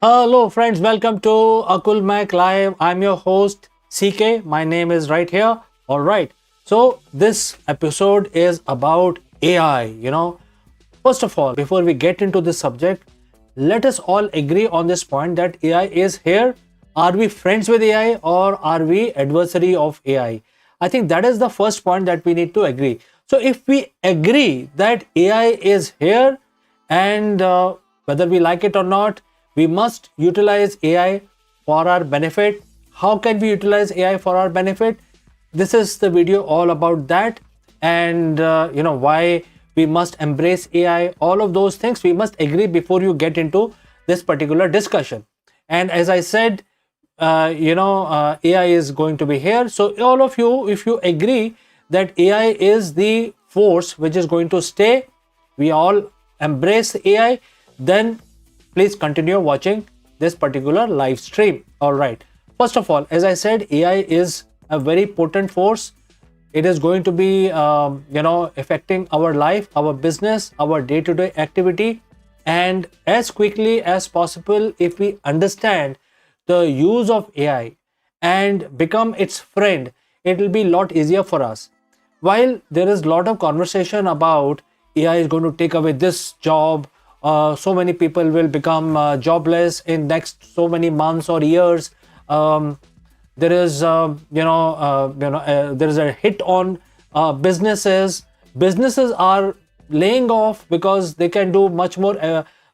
Hello friends, welcome to Akulmach Live. I'm your host CK. My name is right here. All right. So this episode is about AI. First of all, before we get into this subject, let us all agree on this point that AI is here. Are we friends with AI or are we adversary of AI? I think that is the first point that we need to agree. So if we agree that AI is here and whether we like it or not, we must utilize AI for our benefit. How can we utilize AI for our benefit? This is the video all about that, and why we must embrace AI. All of those things we must agree before you get into this particular discussion. And as I said, AI is going to be here. So all of you, if you agree that AI is the force which is going to stay, we all embrace AI, then please continue watching this particular live stream. All right. First of all, as I said, AI is a very potent force. It is going to be, affecting our life, our business, our day-to-day activity. And as quickly as possible, if we understand the use of AI and become its friend, it will be a lot easier for us. While there is a lot of conversation about AI is going to take away this job, so many people will become jobless in next so many months or years. There is, there is a hit on businesses. Businesses are laying off because they can do much more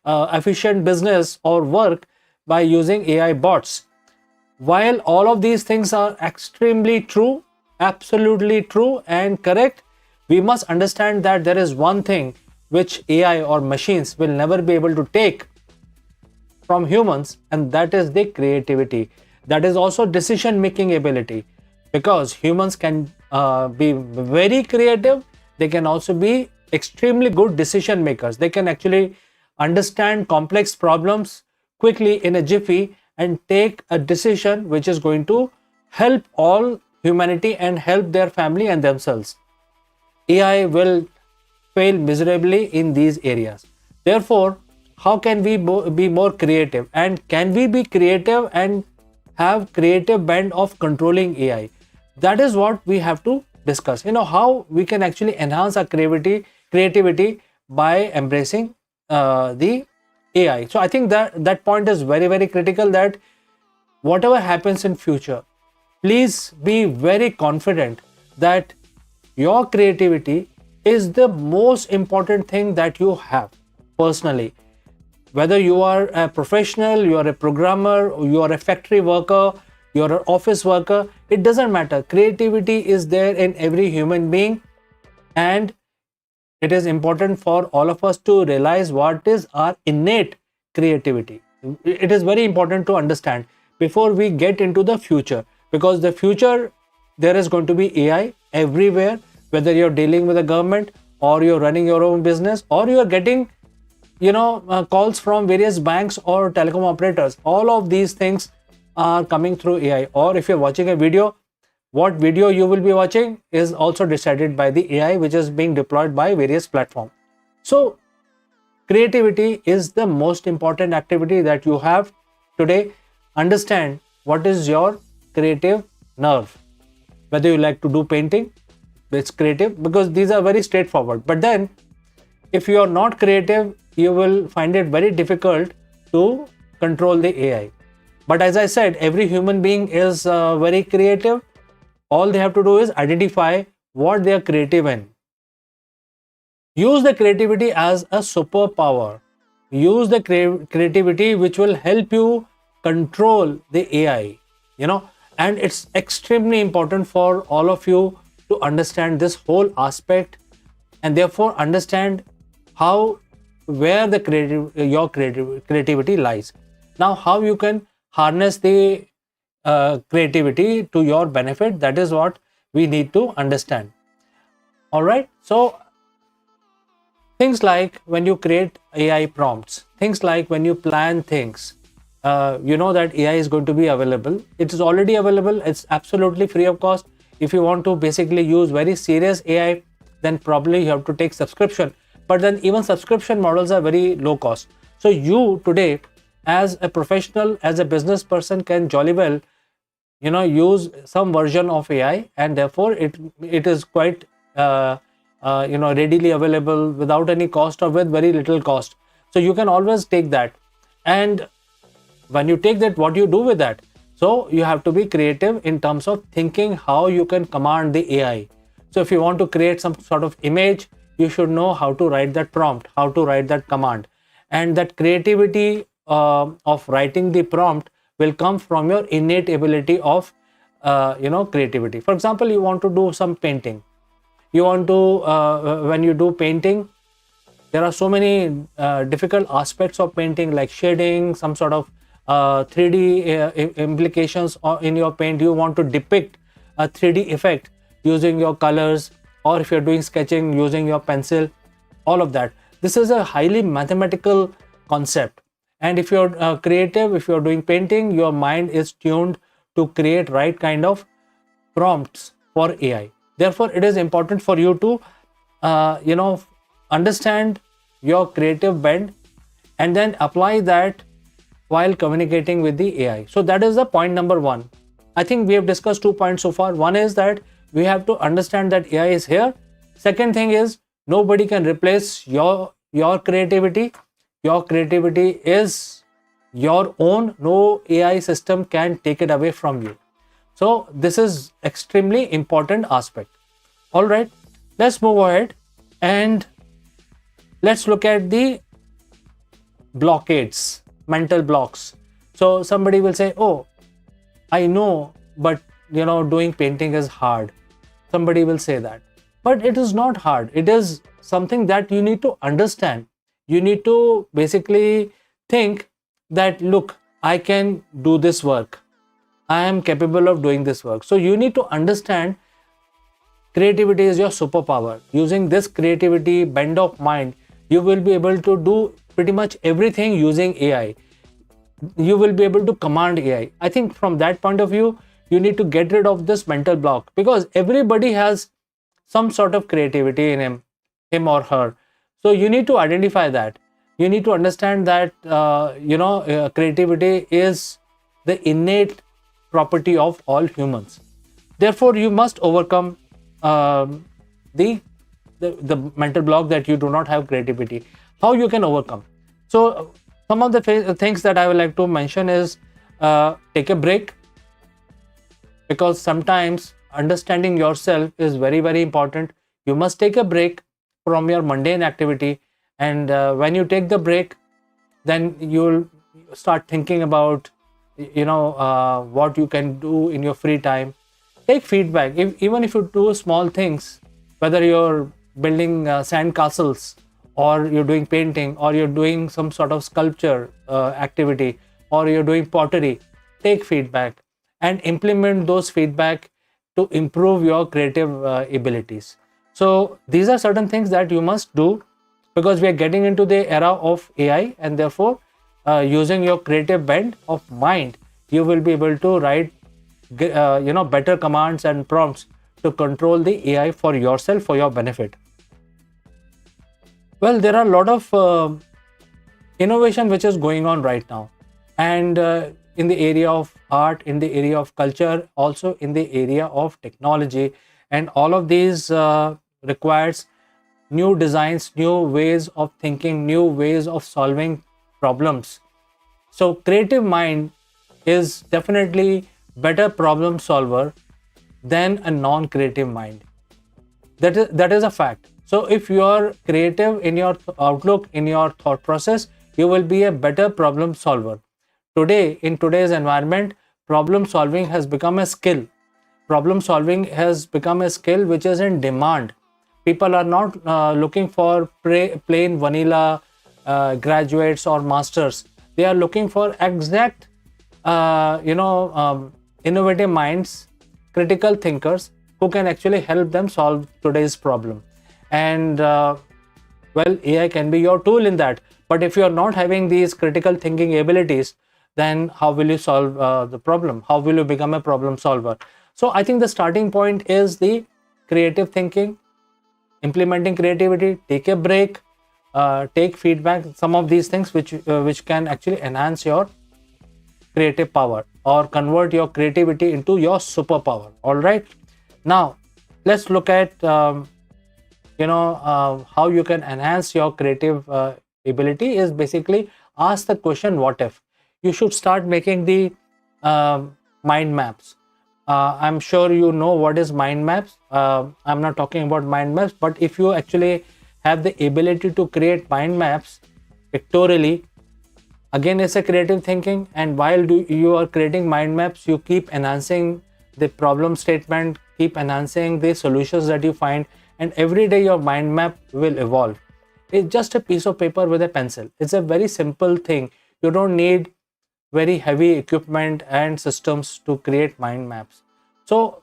efficient business or work by using AI bots. While all of these things are extremely true, absolutely true and correct, we must understand that there is one thing which AI or machines will never be able to take from humans, and that is the creativity. That is also decision making ability, because humans can be very creative. They can also be extremely good decision makers. They can actually understand complex problems quickly in a jiffy and take a decision which is going to help all humanity and help their family and themselves. AI will fail miserably in these areas. Therefore, how can we be more creative, and can we be creative and have creative bent of controlling AI? That is what we have to discuss. How we can actually enhance our creativity by embracing the AI. So I think that point is very, very critical, that whatever happens in future, please be very confident that your creativity is the most important thing that you have personally. Whether you are a professional, you are a programmer, you are a factory worker, you are an office worker, it doesn't matter. Creativity is there in every human being, and it is important for all of us to realize what is our innate creativity. It is very important to understand before we get into the future, because the future, there is going to be AI everywhere, whether you're dealing with a government or you're running your own business or you're getting calls from various banks or telecom operators. All of these things are coming through AI. Or if you're watching a video, what video you will be watching is also decided by the AI, which is being deployed by various platforms. So creativity is the most important activity that you have today. Understand what is your creative nerve. Whether you like to do painting, it's creative, because these are very straightforward. But then if you are not creative, you will find it very difficult to control the AI. But as I said, every human being is very creative. All they have to do is identify what they are creative in. Use the creativity as a superpower. Use the creativity which will help you control the AI, and it's extremely important for all of you to understand this whole aspect, and therefore understand where your creativity lies. Now, how you can harness the creativity to your benefit, that is what we need to understand. All right. So things like when you create AI prompts, things like when you plan things, that AI is going to be available. It is already available. It's absolutely free of cost. If you want to basically use very serious AI, then probably you have to take subscription. But then even subscription models are very low cost. So you today as a professional, as a business person, can jolly well use some version of AI, and therefore it is quite readily available without any cost or with very little cost. So you can always take that. And when you take that, what do you do with that? So you have to be creative in terms of thinking how you can command the AI. So if you want to create some sort of image, you should know how to write that prompt, how to write that command. And that creativity of writing the prompt will come from your innate ability of creativity. For example, you want to do some painting. You want to when you do painting, there are so many difficult aspects of painting, like shading, some sort of 3D implications in your paint. You want to depict a 3D effect using your colors, or if you're doing sketching using your pencil, all of that. This is a highly mathematical concept. And if you're creative, if you're doing painting, your mind is tuned to create right kind of prompts for AI. Therefore, it is important for you to understand your creative bend and then apply that while communicating with the AI. So that is the point number one. I think we have discussed 2 points so far. One is that we have to understand that AI is here. Second thing is, nobody can replace your creativity. Your creativity is your own. No AI system can take it away from you. So this is extremely important aspect. All right, let's move ahead and let's look at the blockades, mental blocks. So somebody will say, oh, I know, but doing painting is hard. Somebody will say that, but it is not hard. It is something that you need to understand. You need to basically think that, look, I can do this work. I am capable of doing this work. So you need to understand creativity is your superpower. Using this creativity bend of mind, you will be able to do pretty much everything using AI. You will be able to command AI. I think from that point of view, you need to get rid of this mental block, because everybody has some sort of creativity in him or her. So you need to identify that. You need to understand that creativity is the innate property of all humans. Therefore, you must overcome the mental block that you do not have creativity. How you can overcome? So some of the things that I would like to mention is take a break, because sometimes understanding yourself is very, very important. You must take a break from your mundane activity, and when you take the break, then you'll start thinking about what you can do in your free time. Take feedback. Even if you do small things, whether you're building sand castles, or you're doing painting, or you're doing some sort of sculpture activity, or you're doing pottery, take feedback and implement those feedback to improve your creative abilities. So these are certain things that you must do, because we are getting into the era of AI, and therefore using your creative bend of mind, you will be able to write better commands and prompts to control the AI for yourself, for your benefit. Well, there are a lot of innovation which is going on right now, and in the area of art, in the area of culture, also in the area of technology, and all of these requires new designs, new ways of thinking, new ways of solving problems. So creative mind is definitely better problem solver than a non-creative mind. That is a fact. So if you are creative in your outlook, in your thought process, you will be a better problem solver. Today, in today's environment, problem solving has become a skill. Problem solving has become a skill which is in demand. People are not looking for plain vanilla graduates or masters. They are looking for exact innovative minds, critical thinkers, who can actually help them solve today's problem. And well, AI can be your tool in that. But if you are not having these critical thinking abilities, then how will you solve the problem? How will you become a problem solver? So I think the starting point is the creative thinking, implementing creativity. Take a break, take feedback, some of these things which can actually enhance your creative power or convert your creativity into your superpower. All right, now let's look at how you can enhance your creative ability. Is basically ask the question, what if. You should start making the mind maps. I'm sure you know what is mind maps. I'm not talking about mind maps, but if you actually have the ability to create mind maps pictorially, again it's a creative thinking. And while you are creating mind maps, you keep enhancing the problem statement, keep enhancing the solutions that you find, and every day your mind map will evolve. It's just a piece of paper with a pencil. It's a very simple thing. You don't need very heavy equipment and systems to create mind maps. So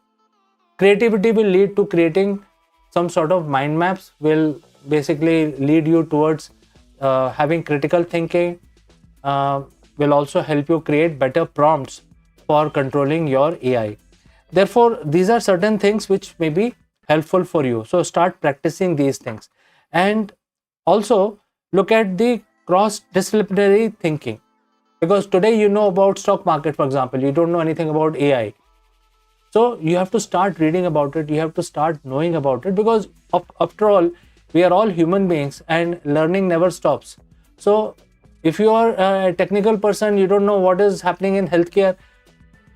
creativity will lead to creating some sort of mind maps, will basically lead you towards having critical thinking, will also help you create better prompts for controlling your AI. Therefore, these are certain things which may be helpful for you. So start practicing these things. And also look at the cross-disciplinary thinking. Because today you know about stock market, for example, you don't know anything about AI. So you have to start reading about it. You have to start knowing about it, because after all, we are all human beings and learning never stops. So if you are a technical person, you don't know what is happening in healthcare,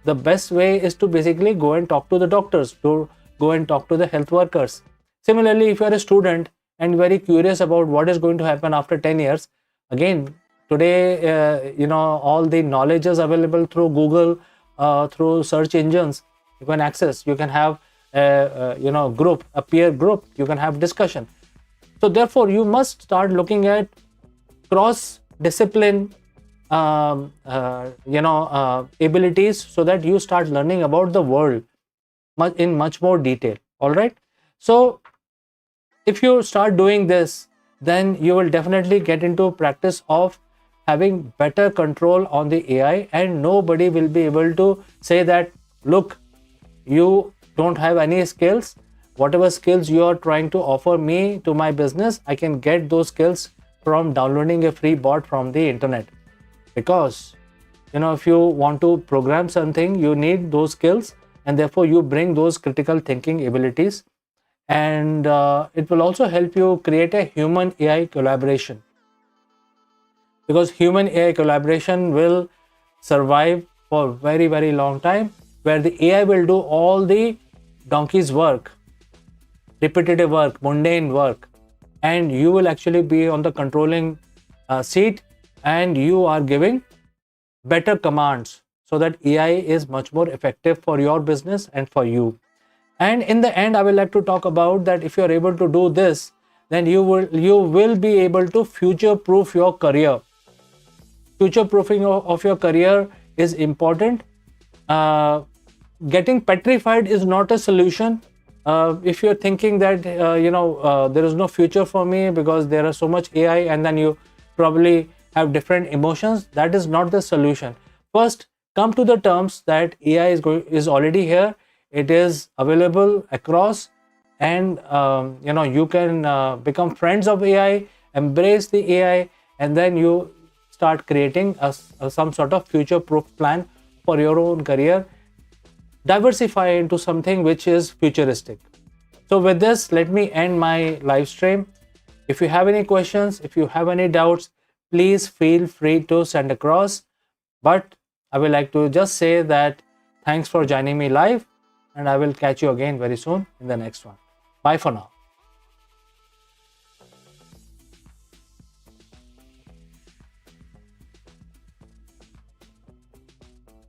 the best way is to basically go and talk to the doctors, to go and talk to the health workers. Similarly, if you are a student and very curious about what is going to happen after 10 years, again, today, all the knowledge is available through Google, through search engines. You can access, you can have a group, a peer group, you can have discussion. So therefore, you must start looking at cross discipline abilities, so that you start learning about the world in much more detail. All right, so if you start doing this, then you will definitely get into practice of having better control on the AI, and nobody will be able to say that, look, you don't have any skills. Whatever skills you are trying to offer me to my business, I can get those skills from downloading a free bot from the internet. Because if you want to program something, you need those skills, and therefore you bring those critical thinking abilities. And it will also help you create a human AI collaboration, because human AI collaboration will survive for very, very long time, where the AI will do all the donkey's work, repetitive work, mundane work, and you will actually be on the controlling seat, and you are giving better commands, so that AI is much more effective for your business and for you. And in the end, I would like to talk about that if you are able to do this, then you will be able to future proof your career. Future proofing of your career is important. Getting petrified is not a solution. If you're thinking that there is no future for me because there are so much AI, and then you probably have different emotions, that is not the solution. First, come to the terms that AI is already here. It is available across, and you can become friends of AI, embrace the AI, and then you start creating some sort of future proof plan for your own career. Diversify into something which is futuristic. So with this, let me end my live stream. If you have any questions, if you have any doubts, please feel free to send across. But I would like to just say that thanks for joining me live, and I will catch you again very soon in the next one. Bye for now.